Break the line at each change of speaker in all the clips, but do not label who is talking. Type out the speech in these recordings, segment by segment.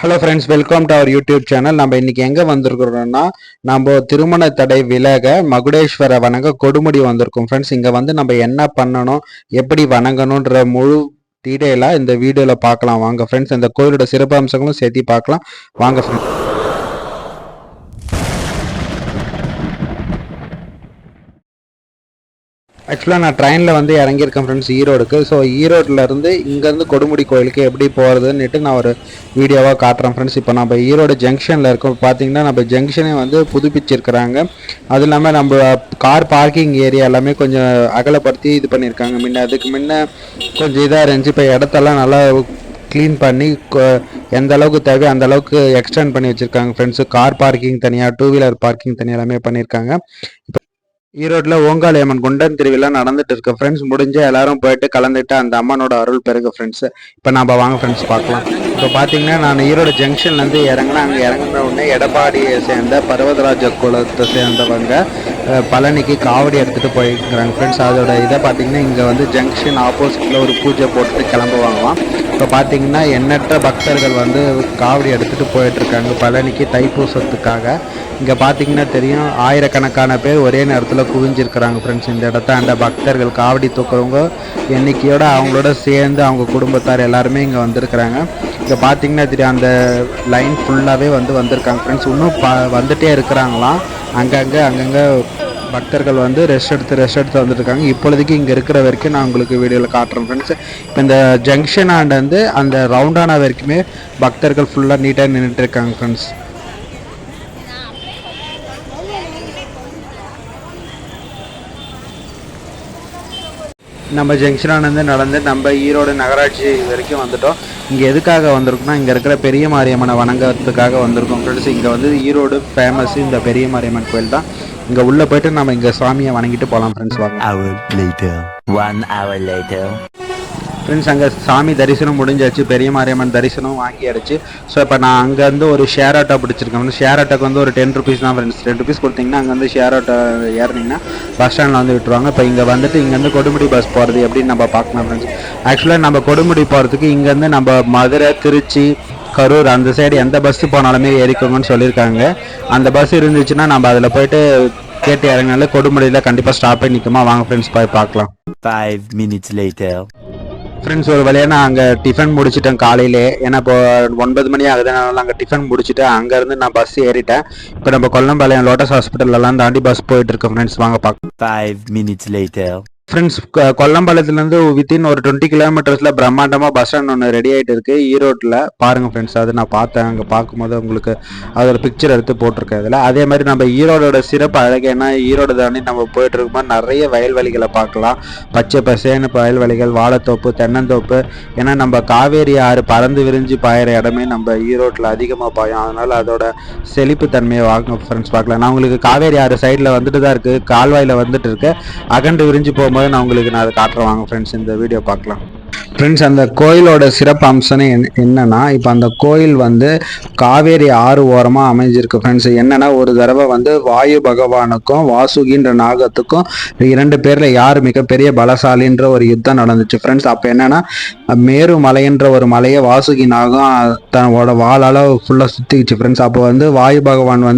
Hello friends, welcome to our YouTube channel. நம்ம இன்னைக்கு எங்கே வந்திருக்கிறோம்னா, நம்ம திருமண தடை விலக மகுடேஸ்வர வணங்க கொடுமுடி வந்திருக்கோம் ஃப்ரெண்ட்ஸ். இங்கே வந்து நம்ம என்ன பண்ணணும், எப்படி வணங்கணுன்ற முழு டீட்டெயிலாக இந்த வீடியோவில் பார்க்கலாம் வாங்க ஃப்ரெண்ட்ஸ். இந்த கோயிலோட சிறப்பு அம்சங்களும் சேர்த்து பார்க்கலாம் வாங்க ஃப்ரெண்ட்ஸ். ஆக்சுவலாக நான் ட்ரெயினில் வந்து இறங்கியிருக்கேன் ஃப்ரெண்ட்ஸ் ஈரோடுக்கு. ஸோ ஈரோட்டிலேருந்து இங்கேருந்து கொடுமுடி கோயிலுக்கு எப்படி போகிறதுன்னுட்டு நான் ஒரு வீடியோவாக காட்டுறேன் ஃப்ரெண்ட்ஸ். இப்போ நம்ம ஈரோடு ஜங்ஷனில் இருக்கோம். பார்த்தீங்கன்னா நம்ம ஜங்ஷனே வந்து புதுப்பிச்சிருக்கிறாங்க. அது இல்லாமல் நம்ம கார் பார்க்கிங் ஏரியா எல்லாமே கொஞ்சம் அகலப்படுத்தி இது பண்ணியிருக்காங்க. அதுக்கு முன்ன கொஞ்சம் இதாக இருந்துச்சு. இப்போ இடத்தெல்லாம் நல்லா க்ளீன் பண்ணி எந்த அளவுக்கு தேவையோ அந்த அளவுக்கு எக்ஸ்டெண்ட் பண்ணி வச்சுருக்காங்க ஃப்ரெண்ட்ஸு. கார் பார்க்கிங் தனியாக, டூ வீலர் பார்க்கிங் தனியாக எல்லாமே பண்ணியிருக்காங்க. ஈரோட்டில் ஓங்காளியம்மன் குண்டன் திருவிழா நடந்துட்டு இருக்கு ஃப்ரெண்ட்ஸ். முடிஞ்ச எல்லாரும் போயிட்டு கலந்துட்டு அந்த அம்மனோட அருள் பெருகு ஃப்ரெண்ட்ஸ். இப்போ நம்ம வாங்க ஃப்ரெண்ட்ஸ் பார்க்கலாம். இப்போ பார்த்தீங்கன்னா நான் ஈரோடு ஜங்ஷன்லேருந்து இறங்கினேன். அங்கே இறங்கின உடனே எடப்பாடியை சேர்ந்த பர்வதராஜ குலத்தை சேர்ந்தவங்க பழனிக்கு காவடி எடுத்துகிட்டு போயிருக்கிறாங்க ஃப்ரெண்ட்ஸ். அதோட இதை பார்த்தீங்கன்னா இங்கே வந்து ஜங்ஷன் ஆப்போசிட்டில் ஒரு பூஜை போட்டு கிளம்புவாங்களாம். இப்போ பார்த்தீங்கன்னா எண்ணற்ற பக்தர்கள் வந்து காவடி எடுத்துகிட்டு போயிட்டுருக்காங்க பழனிக்கு தைப்பூசத்துக்காக. இங்கே பார்த்தீங்கன்னா தெரியும், ஆயிரக்கணக்கான பேர் ஒரே நேரத்தில் குவிஞ்சிருக்கிறாங்க ஃப்ரெண்ட்ஸ். இந்த இடத்த அந்த பக்தர்கள் காவடி தூக்குறவங்க எண்ணிக்கையோடு அவங்களோட சேர்ந்து அவங்க குடும்பத்தார் எல்லாருமே இங்கே வந்திருக்கிறாங்க. இங்கே பார்த்தீங்கன்னா தெரியும், அந்த லைன் ஃபுல்லாகவே வந்திருக்காங்க ஃப்ரெண்ட்ஸ். இன்னும் வந்துகிட்டே இருக்கிறாங்களாம். அங்கங்கே பக்தர்கள் வந்து ரெஸ்ட் எடுத்து வந்துட்டுருக்காங்க. இப்பொழுதுக்கு இங்கே இருக்கிற வரைக்கும் நான் உங்களுக்கு வீடியோவில் காட்டுறேன் ஃப்ரெண்ட்ஸ். இப்போ இந்த ஜங்ஷன் ஆண்டு அந்த ரவுண்டான வரைக்குமே பக்தர்கள் ஃபுல்லாக நீட்டாக நின்றுட்டு இருக்காங்க ஃப்ரெண்ட்ஸ். நம்ம ஜங்ஷனானது நடந்து நம்ம ஈரோடு நகராட்சி வரைக்கும் வந்துட்டோம். இங்கே எதுக்காக வந்திருக்கோம்னா, இங்கே இருக்கிற பெரிய மாரியம்மனை வணங்குறதுக்காக வந்திருக்கோம் ஃப்ரெண்ட்ஸ். இங்கே வந்து ஈரோடு ஃபேமஸ் இந்த பெரிய மாரியம்மன் கோயில் தான். இங்கே உள்ளே போயிட்டு நம்ம இங்கே சாமியை வணங்கிட்டு போகலாம் ஃப்ரெண்ட்ஸ் வாங்க.
1 hour later
ஃப்ரெண்ட்ஸ், அங்கே சாமி தரிசனம் முடிஞ்சாச்சு, பெரிய மாரியம்மன் தரிசனம் வாங்கியாச்சு. ஸோ இப்போ நான் அங்கேருந்து ஒரு ஷேர் ஆட்டோ பிடிச்சிருக்கேன். ஷேர் ஆட்டோக்கு வந்து ஒரு 10 rupees தான் ஃப்ரெண்ட்ஸ். 10 rupees கொடுத்தீங்கன்னா அங்கேருந்து ஷேர் ஆட்டோ ஏறினீங்கன்னா பஸ் ஸ்டாண்டில் வந்து விட்டுருவாங்க. இப்போ இங்கே வந்துட்டு இங்கேருந்து கொடுமுடி பஸ் போகிறது எப்படின்னு நம்ம பார்க்கலாம் ஃப்ரெண்ட்ஸ். ஆக்சுவலாக நம்ம கொடுமுடி போகிறதுக்கு இங்கேருந்து நம்ம மதுரை, திருச்சி, கரூர் அந்த சைடு எந்த பஸ்ஸு போனாலுமே ஏறிக்கோங்கன்னு சொல்லியிருக்காங்க. அந்த பஸ் இருந்துச்சுன்னா நம்ம அதில் போயிட்டு கேட்டு இறங்கினால கொடுமுடியில் கண்டிப்பாக ஸ்டாப் பண்ணி நிற்குமா. வாங்க ஃப்ரெண்ட்ஸ் போய் பார்க்கலாம்.
5 minutes later
ஃப்ரெண்ட்ஸ், ஒரு வழியாக நான் அங்கே டிஃபன் முடிச்சிட்டேன் காலையிலே. ஏன்னா இப்போ 9 மணி ஆகுதுனால அங்கே டிஃபன் முடிச்சுட்டு அங்கேருந்து நான் பஸ் ஏறிட்டேன். இப்போ நம்ம கொல்லம்பாளையம் லோட்டஸ் ஹாஸ்பிட்டல்லாம் தாண்டி பஸ் போயிட்டு இருக்கோம் ஃப்ரெண்ட்ஸ். வாங்க பார்க்கலாம்.
5 minutes later
ஃப்ரெண்ட்ஸ், கொல்லம்பாளையத்துலேருந்து வித்தின் ஒரு 20 kilometers பிரம்மாண்டமாக பஸ் ஸ்டாண்ட் ஒன்று ரெடி ஆகிட்டு இருக்கு ஈரோட்டில். பாருங்கள் ஃப்ரெண்ட்ஸ், அது நான் பார்த்தேன். அங்கே பார்க்கும்போது உங்களுக்கு அதோட பிக்சர் எடுத்து போட்டிருக்கேன் இதில். அதே மாதிரி நம்ம ஈரோடோட சிறப்பு அழகு என்ன, ஈரோடு தாண்டி நம்ம போயிட்டு இருக்கும்போது நிறைய வயல்வெளிகளை பார்க்கலாம். பச்சை பசேன்னு வயல்வெளிகள், வாழைத்தோப்பு, தென்னந்தோப்பு. ஏன்னா நம்ம காவேரி ஆறு பறந்து விரிஞ்சு பாயிற இடமே நம்ம ஈரோட்டில் அதிகமாக பாயும். அதனால் அதோட செழிப்பு தன்மையை வாங்க ஃப்ரெண்ட்ஸ் பார்க்கலாம். நான் உங்களுக்கு காவேரி ஆறு சைடில் வந்துட்டு தான் இருக்குது, கால்வாயில் வந்துட்டு இருக்கு. அகண்டு விரிஞ்சு போகும்போது நான் உங்களுக்கு அதை காட்டுறேன் வாங்க ஃப்ரெண்ட்ஸ். இந்த வீடியோ பார்க்கலாம் ஃப்ரெண்ட்ஸ். அந்த கோயிலோட சிறப்பு அம்சம் என்னன்னா, இப்போ அந்த கோயில் வந்து காவேரி ஆறு ஓரமாக அமைஞ்சிருக்கு ஃப்ரெண்ட்ஸ். என்னன்னா, ஒரு தடவை வாயு பகவானுக்கும் வாசுகின்ற நாகத்துக்கும் 2 பேரில் யார் மிகப்பெரிய பலசாலின்ற ஒரு யுத்தம் நடந்துச்சு ஃப்ரெண்ட்ஸ். அப்போ என்னன்னா, மேரு மலைன்ற ஒரு மலையை வாசுகி நாகம் தன்னோட வாளால் ஃபுல்லாக சுற்றிக்கிச்சு ஃப்ரெண்ட்ஸ். அப்போ வாயு பகவான்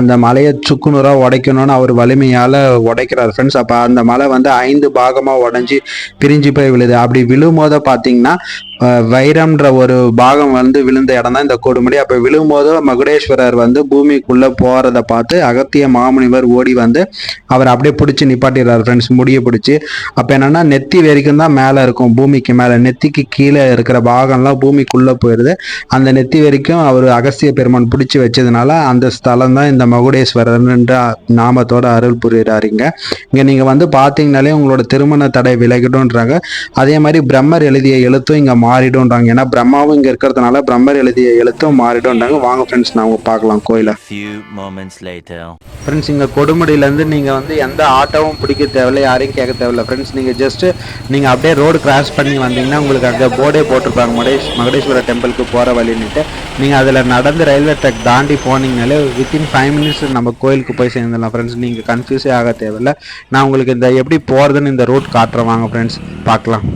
அந்த மலையை சுக்குநூறாக உடைக்கணும்னு அவர் வலிமையால் உடைக்கிறார் ஃப்ரெண்ட்ஸ். அப்போ அந்த மலை 5 பாகமாக உடஞ்சி பிரிஞ்சு போய் விழுது. அப்படி விழும்போது பார்த்தீங்கன்னா வைரம்ன்ற ஒரு பாகம் விழுந்த இடம் தான் இந்த கொடுமுடி. அப்போ விழும்போது மகுடேஸ்வரர் பூமிக்குள்ள போறதை பார்த்து அகத்திய மாமுனிவர் ஓடி அவர் அப்படியே பிடிச்சி நிப்பாட்டிடுறாரு ஃப்ரெண்ட்ஸ், முடிய பிடிச்சி. அப்போ என்னன்னா, நெத்தி வரைக்கும் தான் மேலே இருக்கும், பூமிக்கு மேலே. நெத்திக்கு கீழே இருக்கிற பாகம்லாம் பூமிக்குள்ள போயிடுது. அந்த நெத்தி வரைக்கும் அவர் அகஸ்திய பெருமான் பிடிச்சி வச்சதுனால அந்த ஸ்தலம் தான் இந்த மகுடேஸ்வரர்ன்ற நாமத்தோட அருள் புரியுறாருங்க. இங்கே நீங்கள் பார்த்தீங்கனாலே உங்களோட திருமண தடை விலகிடும்ன்றாங்க. அதே மாதிரி பிரம்மர் எழுதிய எழுத்தும் இங்கே மாறிடும்ன்றாங்க. ஏன்னா பிரம்மாவும் இங்கே இருக்கிறதுனால பிரம்மர் எழுதிய எழுத்தும் மாறிடும்ன்றாங்க. வாங்க ஃப்ரெண்ட்ஸ், நான் பார்க்கலாம் கோயிலை. ஃப்ரெண்ட்ஸ், இங்கே கொடுமுடியிலேருந்து நீங்கள் எந்த ஆட்டோவும் பிடிக்க தேவையில்லை, யாரையும் கேட்க தேவையில்லை ஃப்ரெண்ட்ஸ். நீங்கள் அப்படியே ரோடு கிராஸ் பண்ணி வந்தீங்கன்னா உங்களுக்கு அங்கே போர்டே போட்டிருப்பாங்க, மகுடேஸ்வர டெம்பிளுக்கு போகிற வழின்னுட்டு. நீங்கள் அதில் நடந்து ரயில்வே ட்ராக் தாண்டி போனீங்கனாலே வித்தின் 5 minutes நம்ம கோயிலுக்கு போய் சேர்ந்துடலாம் ஃப்ரெண்ட்ஸ். நீங்கள் கன்ஃபியூஸே ஆக தேவையில்லை. நான் உங்களுக்கு இந்த எப்படி போகிறதுன்னு இந்த ரூட் காட்டுறேன் வாங்க ஃப்ரெண்ட்ஸ் பார்க்கலாம்.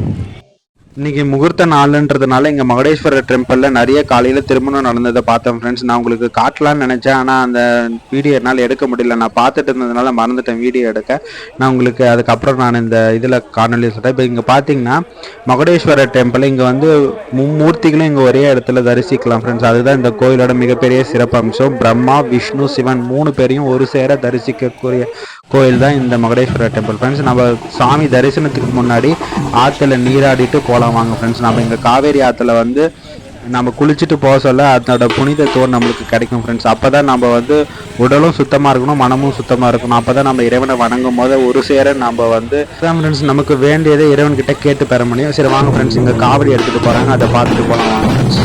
இன்னைக்கு முகூர்த்த நாளுன்றதுனால இங்கே மகுடேஸ்வரர் டெம்பிளில் நிறைய காலையில் திருமணம் நடந்ததை பார்த்தேன் ஃப்ரெண்ட்ஸ். நான் உங்களுக்கு காட்டலான்னு நினச்சேன், ஆனால் அந்த வீடியோ என்னால் எடுக்க முடியல. நான் பார்த்துட்டு இருந்ததுனால மறந்துட்டேன் வீடியோ எடுக்க. நான் உங்களுக்கு அதுக்கப்புறம் நான் இந்த இதில் காணொலி சொல்கிறேன். இப்போ இங்கே பார்த்தீங்கன்னா மகுடேஸ்வரர் டெம்பிள், இங்கே வந்து மும்மூர்த்திகளும் இங்கே ஒரே இடத்துல தரிசிக்கலாம் ஃப்ரெண்ட்ஸ். அதுதான் இந்த கோயிலோட மிகப்பெரிய சிறப்பம்சம். பிரம்மா, விஷ்ணு, சிவன் 3 பேரையும் ஒரு சேர தரிசிக்கக்கூடிய கோயில் தான் இந்த மகுடேஸ்வரர் டெம்பிள் ஃப்ரெண்ட்ஸ். நம்ம சாமி தரிசனத்துக்கு முன்னாடி ஆற்றுல நீராடிட்டு போகலாம் வாங்க ஃப்ரெண்ட்ஸ். நம்ம இங்கே காவேரி ஆற்றுல வந்து நம்ம குளிச்சுட்டு போக சொல்ல அதோட புனிதத்துவம் நம்மளுக்கு கிடைக்கும் ஃப்ரெண்ட்ஸ். அப்போ தான் நம்ம வந்து உடலும் சுத்தமாக இருக்கணும், மனமும் சுத்தமாக இருக்கணும். அப்போ தான் நம்ம இறைவனை வணங்கும் போது ஒரு சேர நம்ம வந்து ஃப்ரெண்ட்ஸ் நமக்கு வேண்டியதை இறைவன்கிட்ட கேட்டு பெற முடியும். சரி வாங்க ஃப்ரெண்ட்ஸ், இங்கே காவடி எடுத்துகிட்டு போகிறாங்க, அதை பார்த்துட்டு போகலாம் வாங்க ஃப்ரெண்ட்ஸ்.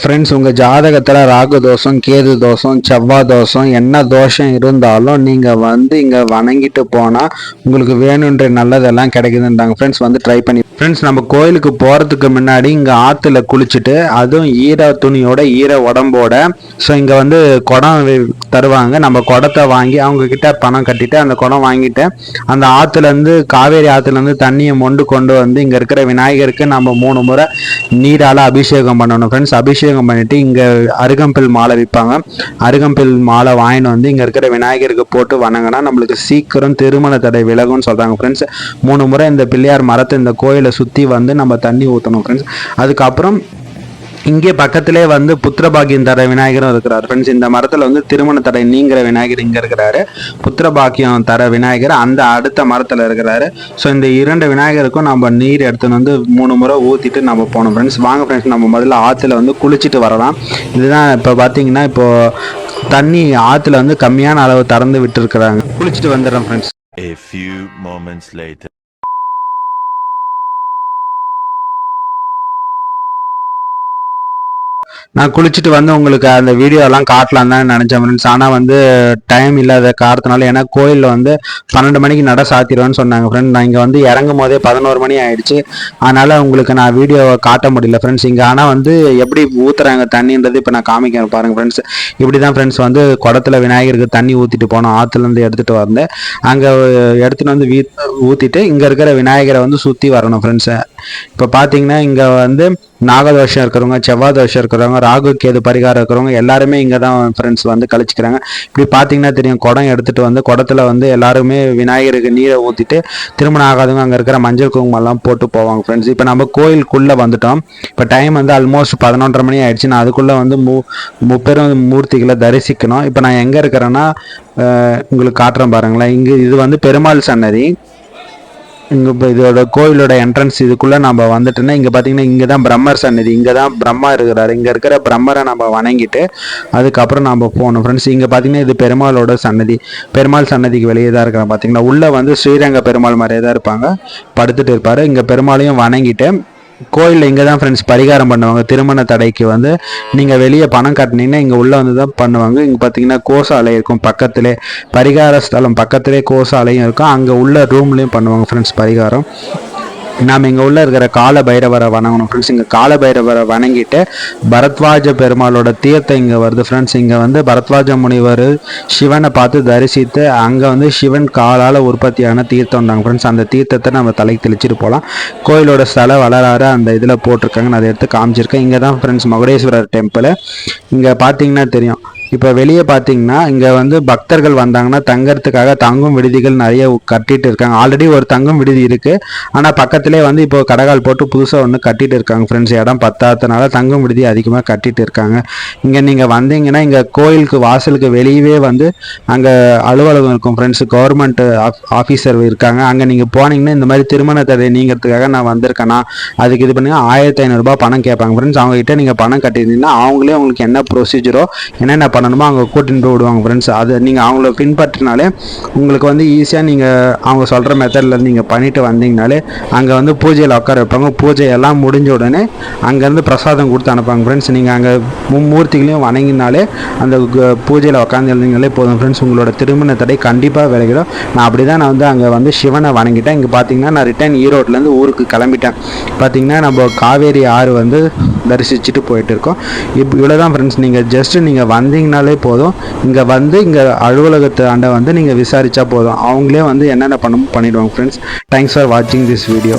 ஃப்ரெண்ட்ஸ், உங்கள் ஜாதகத்தில் ராகு தோஷம், கேது தோஷம், செவ்வாய் தோஷம், என்ன தோஷம் இருந்தாலும் நீங்கள் வந்து இங்கே வணங்கிட்டு போனால் உங்களுக்கு வேணுன்ற நல்லதெல்லாம் கிடைக்குதுன்றாங்க ஃப்ரெண்ட்ஸ். வந்து ட்ரை பண்ணி ஃப்ரெண்ட்ஸ், நம்ம கோயிலுக்கு போகிறதுக்கு முன்னாடி இங்கே ஆற்றுல குளிச்சுட்டு, அதுவும் ஈர துணியோட ஈர உடம்போட, ஸோ இங்கே வந்து குடம் தருவாங்க. நம்ம குடத்தை வாங்கி அவங்கக்கிட்ட பணம் கட்டிட்டு அந்த குடம் வாங்கிட்டு அந்த ஆற்றுலேருந்து காவேரி ஆற்றுலேருந்து தண்ணியை கொண்டு வந்து இங்கே இருக்கிற விநாயகருக்கு நம்ம 3 முறை நீரால் அபிஷேகம் பண்ணணும் ஃப்ரெண்ட்ஸ். அபிஷேகம் பண்ணிட்டு இங்க அருகம்பில் மாலை விற்பாங்க. அருகம்பில் மாலை வாங்கிட்டு வந்து இங்க இருக்கிற விநாயகருக்கு போட்டு வணங்கினா நம்மளுக்கு சீக்கிரம் திருமண தடை விலகும்னு சொல்றாங்க ஃப்ரெண்ட்ஸ். 3 முறை இந்த பிள்ளையார் மரத்தை இந்த கோயிலை சுத்தி வந்து நம்ம தண்ணி ஊற்றணும் ஃப்ரெண்ட்ஸ். அதுக்கப்புறம் இங்கே பக்கத்திலே வந்து புத்திரபாக்கியம் தர விநாயகரும் இருக்கிறார் ஃப்ரெண்ட்ஸ். இந்த மரத்தில் வந்து திருமண தடை நீங்கிற விநாயகர் இங்கே இருக்கிறாரு, புத்திரபாக்கியம் தர விநாயகர் அந்த அடுத்த மரத்தில் இருக்கிறாரு. ஸோ இந்த 2 விநாயகருக்கும் நம்ம நீர் எடுத்துன்னு வந்து 3 முறை ஊற்றிட்டு நம்ம போகணும் ஃப்ரெண்ட்ஸ். வாங்க ஃப்ரெண்ட்ஸ், நம்ம முதல்ல ஆற்றுல வந்து குளிச்சுட்டு வரலாம். இதுதான் இப்போ பார்த்தீங்கன்னா இப்போது தண்ணி ஆற்றுல வந்து கம்மியான அளவு திறந்து விட்டுருக்குறாங்க. குளிச்சுட்டு வந்துடுறோம் friends.
A few moments later.
நான் குளிச்சுட்டு வந்து உங்களுக்கு அந்த வீடியோலாம் காட்டலாம் தான் நினச்சேன் ஃப்ரெண்ட்ஸ். ஆனால் வந்து டைம் இல்லாத காரணத்தினால, ஏன்னா கோயிலில் வந்து 12 மணிக்கு நட சாத்திடுவேன்னு சொன்னாங்க ஃப்ரெண்ட். நான் இங்கே வந்து இறங்கும் போதே 11 மணி ஆயிடுச்சு. அதனால் உங்களுக்கு நான் வீடியோவை காட்ட முடியல ஃப்ரெண்ட்ஸ் இங்கே. ஆனால் வந்து எப்படி ஊற்றுறாங்க தண்ணின்றது இப்போ நான் காமிக்கிறேன் பாருங்கள் ஃப்ரெண்ட்ஸ். இப்படி தான் ஃப்ரெண்ட்ஸ் வந்து குடத்துல விநாயகருக்கு தண்ணி ஊற்றிட்டு போனோம். ஆற்றுலேருந்து எடுத்துகிட்டு வந்தேன். அங்கே எடுத்துகிட்டு வந்து ஊற்றிட்டு இங்கே இருக்கிற விநாயகரை வந்து சுற்றி வரணும் ஃப்ரெண்ட்ஸு. இப்போ பார்த்தீங்கன்னா இங்கே வந்து நாகதோஷம் இருக்கிறவங்க, செவ்வாய் தோஷம் இருக்கிறவங்க, ராகு கேது பரிகாரம் இருக்கிறவங்க எல்லாருமே இங்கே தான் ஃப்ரெண்ட்ஸ் வந்து கழிச்சிக்கிறாங்க. இப்படி பார்த்தீங்கன்னா தெரியும், குடம் எடுத்துகிட்டு வந்து குடத்துல வந்து எல்லாருமே விநாயகருக்கு நீரை ஊற்றிட்டு திருமணம் ஆகாதவங்க அங்கே இருக்கிற மஞ்சள் குங்குமம்லாம் போட்டு போவாங்க ஃப்ரெண்ட்ஸ். இப்போ நம்ம கோயிலுக்குள்ளே வந்துட்டோம். இப்போ டைம் வந்து ஆல்மோஸ்ட் 11:30 மணி ஆயிடுச்சு. நான் அதுக்குள்ளே வந்து முப்பெரும் மூர்த்திகளை தரிசிக்கணும். இப்போ நான் எங்கே இருக்கிறேன்னா உங்களுக்கு காட்டுறேன் பாருங்களேன். இங்கே இது வந்து பெருமாள் சன்னதி. இங்கே இப்போ இதோட கோயிலோட என்ட்ரன்ஸ் இதுக்குள்ளே நம்ம வந்துட்டோன்னா இங்கே பார்த்தீங்கன்னா இங்கே தான் பிரம்மர் சன்னதி. இங்கே தான் பிரம்மா இருக்கிறாரு. இங்கே இருக்கிற பிரம்மரை நம்ம வணங்கிட்டு அதுக்கப்புறம் நம்ம போகணும் ஃப்ரெண்ட்ஸ். இங்கே பார்த்தீங்கன்னா இது பெருமாளோட சன்னதி. பெருமாள் சன்னதிக்கு வெளியே தான் இருக்கிறேன் பார்த்தீங்கன்னா. உள்ளே வந்து ஸ்ரீரங்க பெருமாள் மாதிரியே தான் இருப்பாங்க, படுத்துட்டு இருப்பார். இங்கே பெருமாளையும் வணங்கிட்டு கோயிலில் இங்கே தான் ஃப்ரெண்ட்ஸ் பரிகாரம் பண்ணுவாங்க. திருமண தடைக்கு வந்து நீங்கள் வெளியே பணம் கட்டினீங்கன்னா இங்கே உள்ளே வந்து தான் பண்ணுவாங்க. இங்கே பார்த்தீங்கன்னா கோசாலை இருக்கும் பக்கத்துலேயே, பரிகார ஸ்தலம் பக்கத்துலேயே கோசாலையும் இருக்கும். அங்கே உள்ள ரூம்லேயும் பண்ணுவாங்க ஃப்ரெண்ட்ஸ் பரிகாரம். நாம் இங்கே உள்ள இருக்கிற கால பைரவரை வணங்கணும் ஃப்ரெண்ட்ஸ். இங்கே கால பைரவரை வணங்கிட்டு பரத்வாஜ பெருமாளோட தீர்த்தம் இங்கே வருது ஃப்ரெண்ட்ஸ். இங்கே வந்து பரத்வாஜ முனிவர் சிவனை பார்த்து தரிசித்து அங்கே வந்து சிவன் காலால் உற்பத்தியான தீர்த்தம்ன்றாங்க ஃப்ரெண்ட்ஸ். அந்த தீர்த்தத்தை நம்ம தலைக்கு தெளிச்சிட்டு போகலாம். கோயிலோட ஸ்தல வளராறு அந்த இதில் போட்டிருக்காங்க, நான் அதை எடுத்து காமிச்சிருக்கேன். இங்கே தான் ஃப்ரெண்ட்ஸ் மகுடேஸ்வரர் டெம்பிள். இங்கே பார்த்தீங்கன்னா தெரியும். இப்போ வெளியே பார்த்தீங்கன்னா இங்கே வந்து பக்தர்கள் வந்தாங்கன்னா தங்கறதுக்காக தங்கும் விடுதிகள் நிறைய கட்டிட்டு இருக்காங்க. ஆல்ரெடி ஒரு தங்கும் விடுதி இருக்குது, ஆனால் பக்கத்திலே வந்து இப்போ கடகால் போட்டு புதுசாக ஒன்று கட்டிட்டு இருக்காங்க ஃப்ரெண்ட்ஸ். இடம் பத்தாததுனால தங்கும் விடுதி அதிகமாக கட்டிட்டு இருக்காங்க. இங்கே நீங்கள் வந்தீங்கன்னா இங்கே கோயிலுக்கு வாசலுக்கு வெளியவே வந்து அங்கே அலுவலகம் இருக்கும் ஃப்ரெண்ட்ஸ். கவர்மெண்ட் ஆஃபீஸர் இருக்காங்க. அங்கே நீங்கள் போனீங்கன்னா இந்த மாதிரி திருமண தடை நீங்கிறதுக்காக நான் வந்திருக்கேன்னா அதுக்கு இது பண்ணி 1500 ரூபாய் பணம் கேட்பாங்க ஃப்ரெண்ட்ஸ். அவங்ககிட்ட நீங்கள் பணம் கட்டியிருந்தீங்கன்னா அவங்களே உங்களுக்கு என்ன ப்ரொசீஜரோ என்னென்ன பண்ணணுமோ அங்கே கூட்டின்னு போய் விடுவாங்க ஃப்ரெண்ட்ஸ். அது நீங்கள் அவங்கள பின்பற்றினாலே உங்களுக்கு வந்து ஈஸியாக நீங்கள் அவங்க சொல்கிற மெத்தடில் நீங்கள் பண்ணிட்டு வந்தீங்கனாலே அங்கே வந்து பூஜையில் உட்கார வைப்பாங்க. பூஜை எல்லாம் முடிஞ்ச உடனே அங்கேருந்து பிரசாதம் கொடுத்து அனுப்பாங்க ஃப்ரெண்ட்ஸ். நீங்கள் அங்கே மும்மூர்த்திகளையும் வணங்கினாலே அந்த பூஜையில் உட்காந்து எழுதினாலே போதும் ஃப்ரெண்ட்ஸ், உங்களோட திருமண தடை கண்டிப்பாக விலகிடும். நான் அப்படி தான் நான் வந்து அங்கே வந்து சிவனை வணங்கிட்டேன். இங்கே பார்த்தீங்கன்னா நான் ரிட்டர்ன் ஈரோட்லேருந்து ஊருக்கு கிளம்பிட்டேன். பார்த்தீங்கன்னா நம்ம காவேரி ஆறு வந்து தரிசிச்சுட்டு போயிட்டு இருக்கோம். இவ்வளோ தான் ஃப்ரெண்ட்ஸ். நீங்கள் ஜஸ்ட்டு நீங்கள் வந்தீங்கனாலே போதும். இங்கே வந்து இங்கே அலுவலகத்தை ஆண்ட வந்து நீங்கள் விசாரித்தா போதும், அவங்களே வந்து என்னென்ன பண்ணணுமோ பண்ணிவிடுவாங்க ஃப்ரெண்ட்ஸ். தேங்க்ஸ் ஃபார் வாட்சிங் திஸ் வீடியோ.